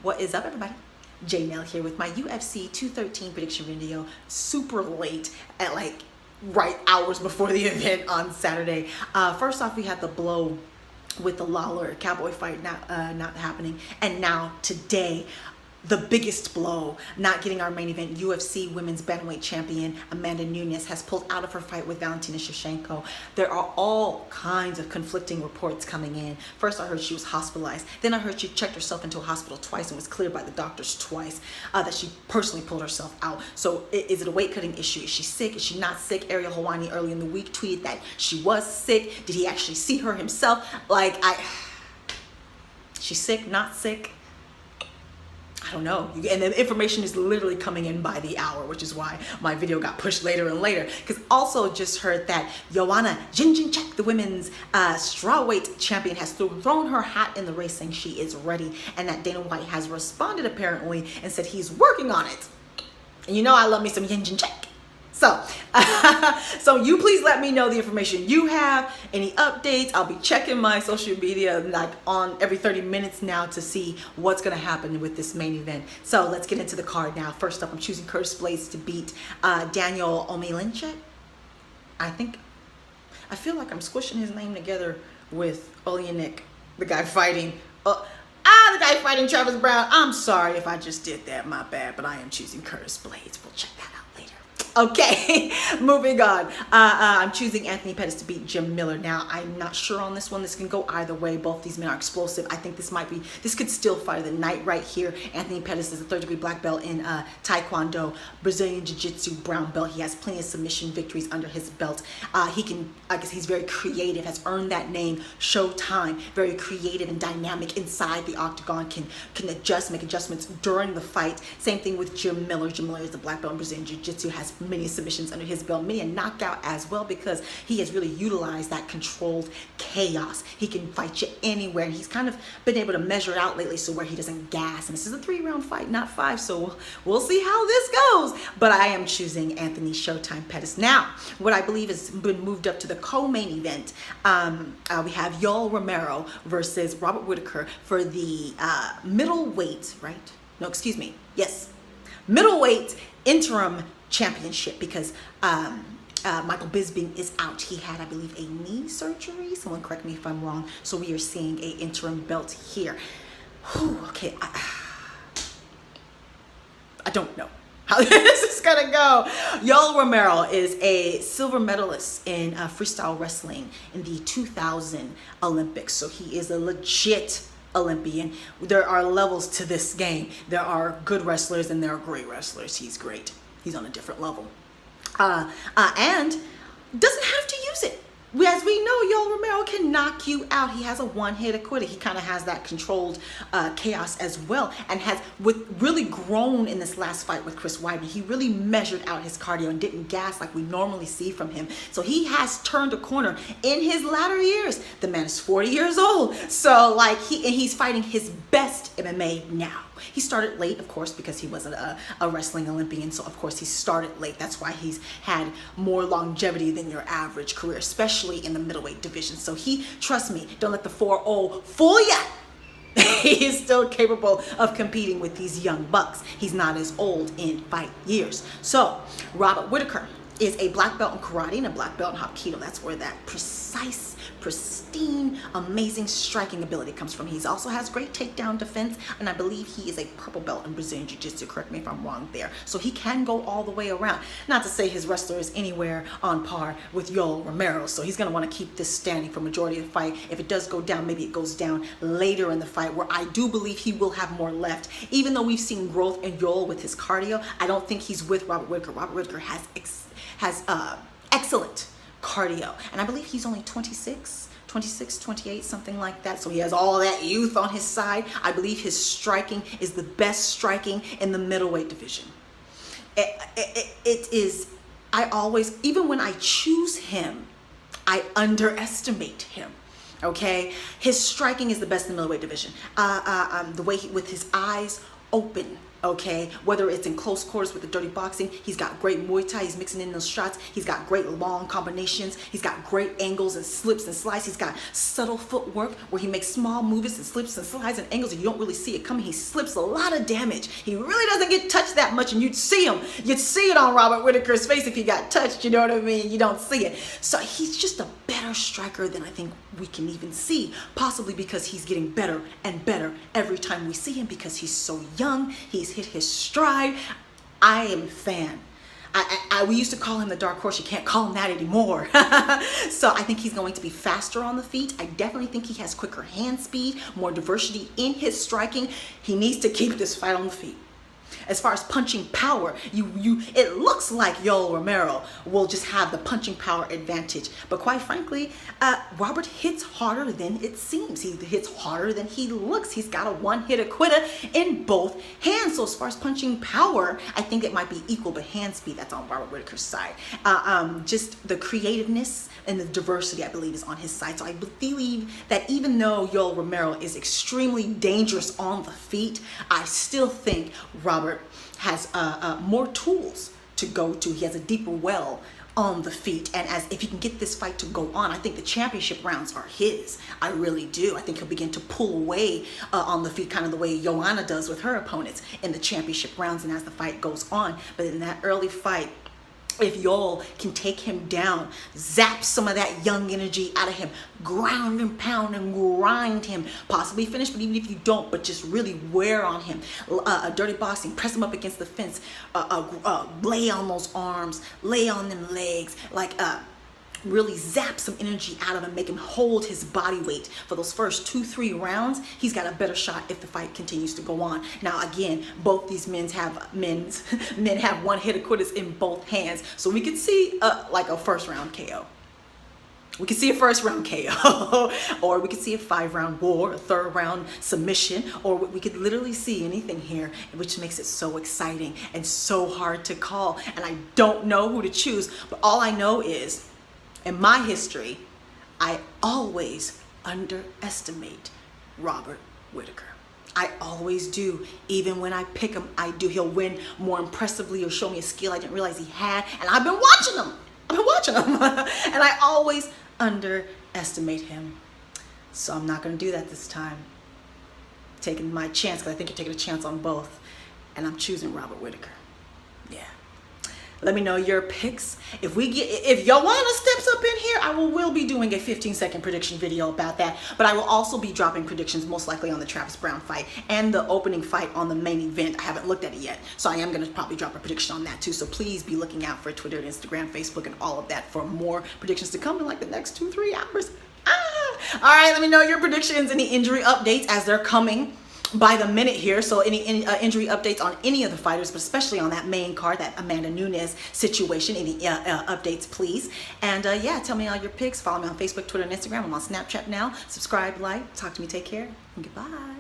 What is up, everybody? J Nell here with my UFC 213 prediction video, super late at right hours before the event on Saturday. First off, we had the blow with the Lawler Cowboy fight not happening, and now today the biggest blow, not getting our main event. UFC women's bantamweight champion Amanda Nunes has pulled out of her fight with Valentina Shevchenko. There are all kinds of conflicting reports coming in. First, I heard she was hospitalized. Then I heard she checked herself into a hospital twice and was cleared by the doctors twice, that she personally pulled herself out. So is it a weight cutting issue? Is she sick? Is she not sick? Ariel Helwani early in the week tweeted that she was sick. Did he actually see her himself? She's sick, not sick? I don't know. And the information is literally coming in by the hour, which is why my video got pushed later and later. Because also just heard that Joanna Jędrzejczyk, the women's strawweight champion, has thrown her hat in the race, saying she is ready, and that Dana White has responded apparently and said he's working on it. And you know I love me some Jędrzejczyk. So you please let me know the information you have, any updates. I'll be checking my social media on every 30 minutes now to see what's going to happen with this main event. So let's get into the card now. First up, I'm choosing Curtis Blades to beat Daniel Omielanczuk. I feel like I'm squishing his name together with Oleanik, the guy fighting Travis Brown. I'm sorry if I just did that, my bad, but I am choosing Curtis Blades. We'll check that out later. Okay, moving on. I'm choosing Anthony Pettis to beat Jim Miller. Now, I'm not sure on this one. This can go either way. Both these men are explosive. I think this could still fight of the night right here. Anthony Pettis is a third-degree black belt in Taekwondo, Brazilian Jiu-Jitsu brown belt. He has plenty of submission victories under his belt. He's very creative, has earned that name, Showtime. Very creative and dynamic inside the octagon, can make adjustments during the fight. Same thing with Jim Miller. Jim Miller is the black belt in Brazilian Jiu-Jitsu, has many submissions under his belt, many a knockout as well, because he has really utilized that controlled chaos. He can fight you anywhere, and he's kind of been able to measure it out lately so where he doesn't gas. And this is a 3-round fight, not 5, so we'll see how this goes. But I am choosing Anthony Showtime Pettis. Now, what I believe has been moved up to the co-main event, we have Yoel Romero versus Robert Whitaker for the middleweight, right? No, excuse me. Yes, middleweight interim championship, because Michael Bisping is out. He had, I believe, a knee surgery. Someone correct me if I'm wrong. So we are seeing a interim belt here. Whew, okay, I don't know how this is gonna go. Yoel Romero is a silver medalist in freestyle wrestling in the 2000 Olympics. So he is a legit Olympian. There are levels to this game. There are good wrestlers and there are great wrestlers. He's great. He's on a different level. And doesn't have to use it. As we know, Yoel Romero can knock you out. He has a one-hit quitter. He kind of has that controlled chaos as well, and has really grown in this last fight with Chris Weidman. He really measured out his cardio and didn't gas like we normally see from him. So he has turned a corner in his latter years. The man is 40 years old. So he's fighting his best MMA now. He started late, of course, because he wasn't a wrestling Olympian. So, of course, he started late. That's why he's had more longevity than your average career, especially in the middleweight division. So trust me, don't let the 4-0 fool ya. He is still capable of competing with these young bucks. He's not as old in fight years. So, Robert Whitaker is a black belt in karate and a black belt in Hapkido. That's where that precise, pristine, amazing striking ability comes from. He also has great takedown defense, and I believe he is a purple belt in Brazilian Jiu-Jitsu. Correct me if I'm wrong there. So he can go all the way around. Not to say his wrestler is anywhere on par with Yoel Romero, so he's going to want to keep this standing for majority of the fight. If it does go down, maybe it goes down later in the fight, where I do believe he will have more left. Even though we've seen growth in Yoel with his cardio, I don't think he's with Robert Whitaker. Robert Whitaker has excellent cardio, and I believe he's only 26, 28, something like that. So he has all that youth on his side. I believe his striking is the best striking in the middleweight division. It is. Even when I choose him, I underestimate him. Okay, his striking is the best in the middleweight division. The way with his eyes open, okay? Whether it's in close quarters with the dirty boxing, he's got great Muay Thai, he's mixing in those shots, he's got great long combinations, he's got great angles and slips and slides, he's got subtle footwork where he makes small movements and slips and slides and angles and you don't really see it coming. He slips a lot of damage. He really doesn't get touched that much, and you'd see it on Robert Whitaker's face if he got touched, you know what I mean? You don't see it. So he's just a better striker than I think we can even see, possibly because he's getting better and better every time we see him because he's so young. He's hit his stride. I am a fan. We used to call him the dark horse. You can't call him that anymore. So I think he's going to be faster on the feet. I definitely think he has quicker hand speed, more diversity in his striking. He needs to keep this fight on the feet. As far as punching power, it looks like Yoel Romero will just have the punching power advantage. But quite frankly, Robert hits harder than it seems. He hits harder than he looks. He's got a one-hitter quitter in both hands. So as far as punching power, I think it might be equal, but hand speed, that's on Robert Whitaker's side. Just the creativeness and the diversity, I believe, is on his side. So I believe that even though Yoel Romero is extremely dangerous on the feet, I still think Robert has more tools to go to. He has a deeper well on the feet, and as if he can get this fight to go on, I think the championship rounds are his. I really do. I think he'll begin to pull away on the feet, kind of the way Joanna does with her opponents in the championship rounds and as the fight goes on. But in that early fight, if Yoel can take him down, zap some of that young energy out of him, ground and pound and grind him, possibly finish, but even if you don't, but just really wear on him, dirty boxing, press him up against the fence, lay on those arms, lay on them legs, like really zap some energy out of him, make him hold his body weight for those first 2-3 rounds. He's got a better shot if the fight continues to go on. Now again, both these men have one-hitter quitters in both hands, so we could see like a first round KO. We could see a first round KO, or we could see a 5-round war, a 3rd round submission, or we could literally see anything here, which makes it so exciting and so hard to call. And I don't know who to choose, but all I know is, in my history, I always underestimate Robert Whitaker. I always do. Even when I pick him, I do. He'll win more impressively or show me a skill I didn't realize he had. And I've been watching him. And I always underestimate him. So I'm not going to do that this time. Taking my chance, because I think you're taking a chance on both. And I'm choosing Robert Whitaker. Yeah. Let me know your picks. If Joanna steps up in here, I will be doing a 15-second prediction video about that. But I will also be dropping predictions most likely on the Travis Browne fight and the opening fight on the main event. I haven't looked at it yet, so I am going to probably drop a prediction on that too. So please be looking out for Twitter, Instagram, Facebook, and all of that for more predictions to come in like the next 2-3 hours. All right, let me know your predictions, any injury updates as they're coming by the minute here. So any injury updates on any of the fighters, but especially on that main card, that Amanda Nunes situation, any updates please. And yeah, tell me all your picks. Follow me on Facebook, Twitter, and Instagram. I'm on Snapchat now. Subscribe, like, talk to me, take care, and goodbye.